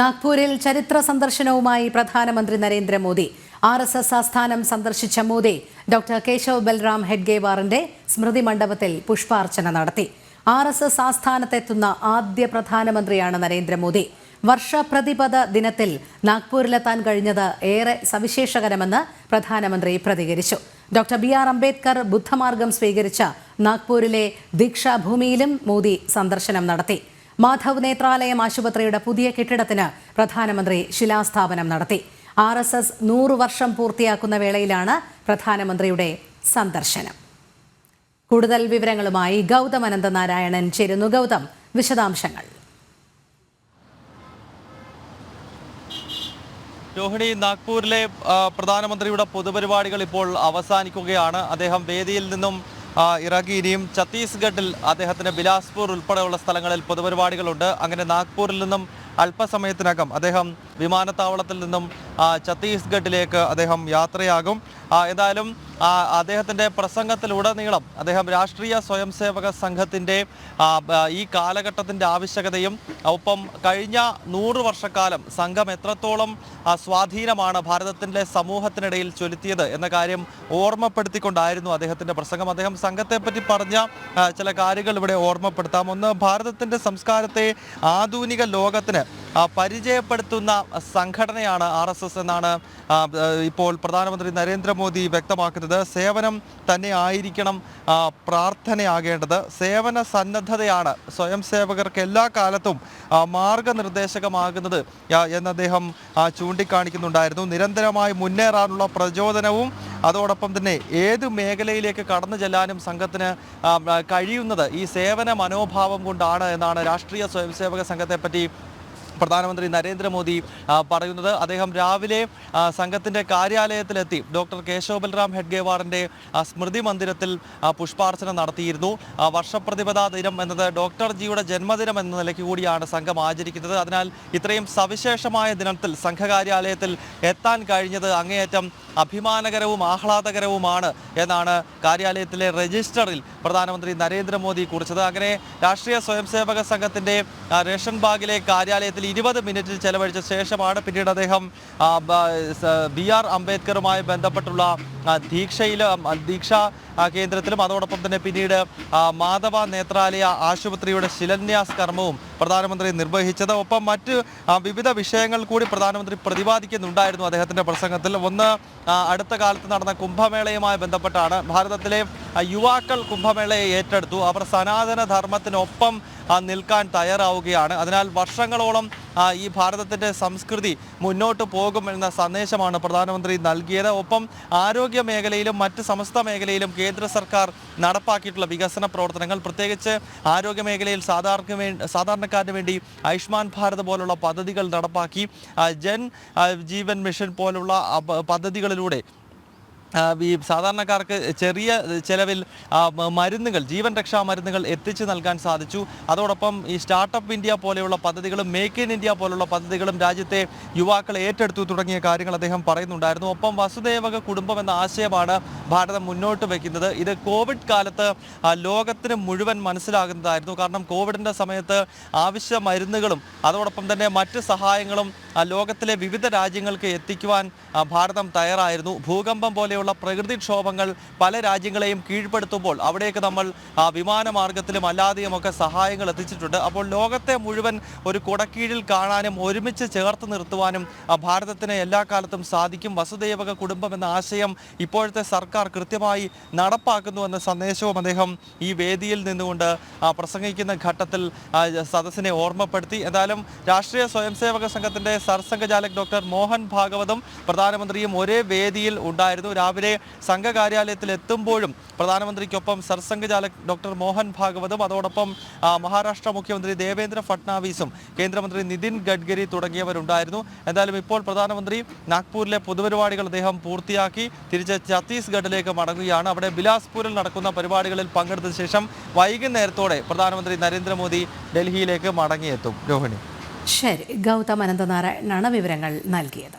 നാഗ്പൂരിൽ ചരിത്ര സന്ദർശനവുമായി പ്രധാനമന്ത്രി നരേന്ദ്രമോദി. RSS ആസ്ഥാനം സന്ദർശിച്ച മോദി ഡോക്ടർ കേശവ് ബൽറാം ഹെഡ്ഗേവാറിന്റെ സ്മൃതി മണ്ഡപത്തിൽ പുഷ്പാർച്ചന നടത്തി. RSS ആസ്ഥാനത്തെത്തുന്ന ആദ്യ പ്രധാനമന്ത്രിയാണ് നരേന്ദ്രമോദി. വർഷപ്രതിപദ ദിനത്തിൽ നാഗ്പൂരിലെത്താൻ കഴിഞ്ഞത് ഏറെ സവിശേഷകരമെന്ന് പ്രധാനമന്ത്രി പ്രതികരിച്ചു. ഡോക്ടർ BR അംബേദ്കർ ബുദ്ധമാർഗം സ്വീകരിച്ച നാഗ്പൂരിലെ ദീക്ഷാഭൂമിയിലും മോദി സന്ദർശനം നടത്തി. മാധവ് നേത്രാലയം ആശുപത്രിയുടെ പുതിയ കെട്ടിടത്തിന് പ്രധാനമന്ത്രി ശിലാസ്ഥാപനം നടത്തി. RSS 100 വർഷം പൂർത്തിയാക്കുന്ന വേളയിലാണ് പ്രധാനമന്ത്രിയുടെ സന്ദർശനം. കൂടുതൽ വിവരങ്ങളുമായി ഗൗതം അനന്തനാരായണൻ ചേരുന്നു. ഗൗതം, വിശദാംശങ്ങൾ. രോഹിണി, നാഗ്പൂരിലെ പ്രധാനമന്ത്രിയുടെ പൊതുപരിപാടികൾ ഇപ്പോൾ അവസാനിക്കുകയാണ്. അദ്ദേഹം വേദിയിൽ നിന്നും ഇറങ്ങി. ഇനിയും ഛത്തീസ്ഗഡിൽ അദ്ദേഹത്തിന് ബിലാസ്പൂർ ഉൾപ്പെടെയുള്ള സ്ഥലങ്ങളിൽ പൊതുപരിപാടികളുണ്ട്. അങ്ങനെ നാഗ്പൂരിൽ നിന്നും അല്പസമയത്തിനകം അദ്ദേഹം വിമാനത്താവളത്തിൽ നിന്നും ഛത്തീസ്ഗഡിലേക്ക് അദ്ദേഹം യാത്രയാകും. ഏതായാലും അദ്ദേഹത്തിൻ്റെ പ്രസംഗത്തിലുടനീളം അദ്ദേഹം രാഷ്ട്രീയ സ്വയംസേവക സംഘത്തിൻ്റെ ഈ കാലഘട്ടത്തിൻ്റെ ആവശ്യകതയും ഒപ്പം കഴിഞ്ഞ 100 വർഷക്കാലം സംഘം എത്രത്തോളം സ്വാധീനമാണ് ഭാരതത്തിൻ്റെ സമൂഹത്തിനിടയിൽ ചെലുത്തിയത് എന്ന കാര്യം ഓർമ്മപ്പെടുത്തിക്കൊണ്ടായിരുന്നു അദ്ദേഹത്തിൻ്റെ പ്രസംഗം. അദ്ദേഹം സംഘത്തെപ്പറ്റി പറഞ്ഞ ചില കാര്യങ്ങൾ ഇവിടെ ഓർമ്മപ്പെടുത്താം. ഒന്ന്, ഭാരതത്തിൻ്റെ സംസ്കാരത്തെ ആധുനിക ലോകത്തിന് പരിചയപ്പെടുത്തുന്ന സംഘടനയാണ് RSS എന്നാണ് ഇപ്പോൾ പ്രധാനമന്ത്രി നരേന്ദ്രമോദി വ്യക്തമാക്കുന്നത്. സേവനം തന്നെ ആയിരിക്കണം പ്രാർത്ഥനയാകേണ്ടത്. സേവന സന്നദ്ധതയാണ് സ്വയം സേവകർക്ക് എല്ലാ കാലത്തും മാർഗനിർദ്ദേശകമാകുന്നത് എന്ന് അദ്ദേഹം ചൂണ്ടിക്കാണിക്കുന്നുണ്ടായിരുന്നു. നിരന്തരമായി മുന്നേറാനുള്ള പ്രചോദനവും അതോടൊപ്പം തന്നെ ഏത് മേഖലയിലേക്ക് കടന്നു ചെല്ലാനും സംഘത്തിന് കഴിയുന്നത് ഈ സേവന മനോഭാവം കൊണ്ടാണ് എന്നാണ് രാഷ്ട്രീയ സ്വയംസേവക സംഘത്തെപ്പറ്റി പ്രധാനമന്ത്രി നരേന്ദ്രമോദി പറയുന്നത്. അദ്ദേഹം രാവിലെ സംഘത്തിൻ്റെ കാര്യാലയത്തിലെത്തി ഡോക്ടർ കേശവ് ബൽറാം ഹെഡ്ഗേവാറിൻ്റെ സ്മൃതി മന്ദിരത്തിൽ പുഷ്പാർച്ചന നടത്തിയിരുന്നു. വർഷപ്രതിപദ ദിനം എന്നത് ഡോക്ടർ ജിയുടെ ജന്മദിനം എന്ന നിലയ്ക്ക് കൂടിയാണ് സംഘം ആചരിക്കുന്നത്. അതിനാൽ ഇത്രയും സവിശേഷമായ ദിനത്തിൽ സംഘകാര്യാലയത്തിൽ എത്താൻ കഴിഞ്ഞത് അങ്ങേയറ്റം അഭിമാനകരവും ആഹ്ലാദകരവുമാണ് എന്നാണ് കാര്യാലയത്തിലെ രജിസ്റ്ററിൽ പ്രധാനമന്ത്രി നരേന്ദ്രമോദി കുറിച്ചത്. അങ്ങനെ രാഷ്ട്രീയ സ്വയംസേവക സംഘത്തിൻ്റെ റേഷൻ ബാഗിലെ കാര്യാലയത്തിൽ 20 മിനിറ്റ് ചെലവഴിച്ച ശേഷമാണ് പിന്നീട് അദ്ദേഹം BR അംബേദ്കറുമായി ബന്ധപ്പെട്ടുള്ള ദീക്ഷാ കേന്ദ്രത്തിലും അതോടൊപ്പം തന്നെ പിന്നീട് മാധവ നേത്രാലയ ആശുപത്രിയുടെ ശിലാന്യാസ കർമ്മവും പ്രധാനമന്ത്രി നിർവഹിച്ചത്. ഒപ്പം മറ്റ് വിവിധ വിഷയങ്ങൾ കൂടി പ്രധാനമന്ത്രി പ്രതിപാദിക്കുന്നുണ്ടായിരുന്നു അദ്ദേഹത്തിൻ്റെ പ്രസംഗത്തിൽ. ഒന്ന്, അടുത്ത കാലത്ത് നടന്ന കുംഭമേളയുമായി ബന്ധപ്പെട്ടാണ്. ഭാരതത്തിലെ യുവാക്കൾ കുംഭമേളയെ ഏറ്റെടുത്തു. അവർ സനാതന ധർമ്മത്തിനൊപ്പം നിൽക്കാൻ തയ്യാറാവുകയാണ്. അതിനാൽ വർഷങ്ങളോളം ഈ ഭാരതത്തിൻ്റെ സംസ്കൃതി മുന്നോട്ട് പോകുമെന്ന സന്ദേശമാണ് പ്രധാനമന്ത്രി നൽകിയത്. ഒപ്പം ആരോഗ്യ മേഖലയിലും മറ്റ് സമസ്ത മേഖലയിലും കേന്ദ്ര സർക്കാർ നടപ്പാക്കിയിട്ടുള്ള വികസന പ്രവർത്തനങ്ങൾ, പ്രത്യേകിച്ച് ആരോഗ്യ മേഖലയിൽ സാധാരണക്കാരന് വേണ്ടി ആയുഷ്മാൻ ഭാരത് പോലുള്ള പദ്ധതികൾ നടപ്പാക്കി. ജൻ ജീവൻ മിഷൻ പോലുള്ള പദ്ധതികളിലൂടെ ഈ സാധാരണക്കാർക്ക് ചെറിയ ചെലവിൽ മരുന്നുകൾ, ജീവൻ രക്ഷാ മരുന്നുകൾ എത്തിച്ചു നൽകാൻ സാധിച്ചു. അതോടൊപ്പം ഈ സ്റ്റാർട്ടപ്പ് ഇന്ത്യ പോലെയുള്ള പദ്ധതികളും മേക്ക് ഇൻ ഇന്ത്യ പോലുള്ള പദ്ധതികളും രാജ്യത്തെ യുവാക്കൾ ഏറ്റെടുത്തു തുടങ്ങിയ കാര്യങ്ങൾ അദ്ദേഹം പറയുന്നുണ്ടായിരുന്നു. ഒപ്പം വസുദേവക കുടുംബം എന്ന ആശയമാണ് ഭാരതം മുന്നോട്ട് വയ്ക്കുന്നത്. ഇത് കോവിഡ് കാലത്ത് ലോകത്തിന് മുഴുവൻ മനസ്സിലാകുന്നതായിരുന്നു. കാരണം കോവിഡിൻ്റെ സമയത്ത് ആവശ്യ മരുന്നുകളും അതോടൊപ്പം തന്നെ മറ്റ് സഹായങ്ങളും ലോകത്തിലെ വിവിധ രാജ്യങ്ങൾക്ക് എത്തിക്കുവാൻ ഭാരതം തയ്യാറായിരുന്നു. ഭൂകമ്പം പോലെയുള്ള പ്രകൃതിക്ഷോഭങ്ങൾ പല രാജ്യങ്ങളെയും കീഴ്പ്പെടുത്തുമ്പോൾ അവിടേക്ക് നമ്മൾ വിമാനമാർഗത്തിലും അല്ലാതെയുമൊക്കെ സഹായങ്ങൾ എത്തിച്ചിട്ടുണ്ട്. അപ്പോൾ ലോകത്തെ മുഴുവൻ ഒരു കുടക്കീഴിൽ കാണാനും ഒരുമിച്ച് ചേർത്ത് നിർത്തുവാനും ഭാരതത്തിന് എല്ലാ കാലത്തും സാധിക്കും. വസുദേവക കുടുംബം എന്ന ആശയം ഇപ്പോഴത്തെ സർക്കാർ കൃത്യമായി നടപ്പാക്കുന്നു എന്ന സന്ദേശവും അദ്ദേഹം ഈ വേദിയിൽ നിന്നുകൊണ്ട് പ്രസംഗിക്കുന്ന ഘട്ടത്തിൽ സദസ്സിനെ ഓർമ്മപ്പെടുത്തി. എന്തായാലും രാഷ്ട്രീയ സ്വയംസേവക സംഘത്തിൻ്റെ സർസംഘചാലക് ഡോക്ടർ മോഹൻ ഭാഗവതും പ്രധാനമന്ത്രിയും ഒരേ വേദിയിൽ ഉണ്ടായിരുന്നു. രാവിലെ സംഘകാര്യാലയത്തിൽ എത്തുമ്പോഴും പ്രധാനമന്ത്രിക്കൊപ്പം സർസംഘചാലക് ഡോക്ടർ മോഹൻ ഭാഗവതും അതോടൊപ്പം മഹാരാഷ്ട്ര മുഖ്യമന്ത്രി ദേവേന്ദ്ര ഫട്നാവിസും കേന്ദ്രമന്ത്രി നിതിൻ ഗഡ്കരി തുടങ്ങിയവരുണ്ടായിരുന്നു. എന്തായാലും ഇപ്പോൾ പ്രധാനമന്ത്രി നാഗ്പൂരിലെ പൊതുപരിപാടികൾ അദ്ദേഹം പൂർത്തിയാക്കി തിരിച്ച് ഛത്തീസ്ഗഡിലേക്ക് മടങ്ങുകയാണ്. അവിടെ ബിലാസ്പൂരിൽ നടക്കുന്ന പരിപാടികളിൽ പങ്കെടുത്ത ശേഷം വൈകുന്നേരത്തോടെ പ്രധാനമന്ത്രി നരേന്ദ്രമോദി ഡൽഹിയിലേക്ക് മടങ്ങിയെത്തും. രോഹിണി. ശരി, ഗൗതം അനന്തനാരായണനാണ് വിവരങ്ങൾ നൽകിയത്.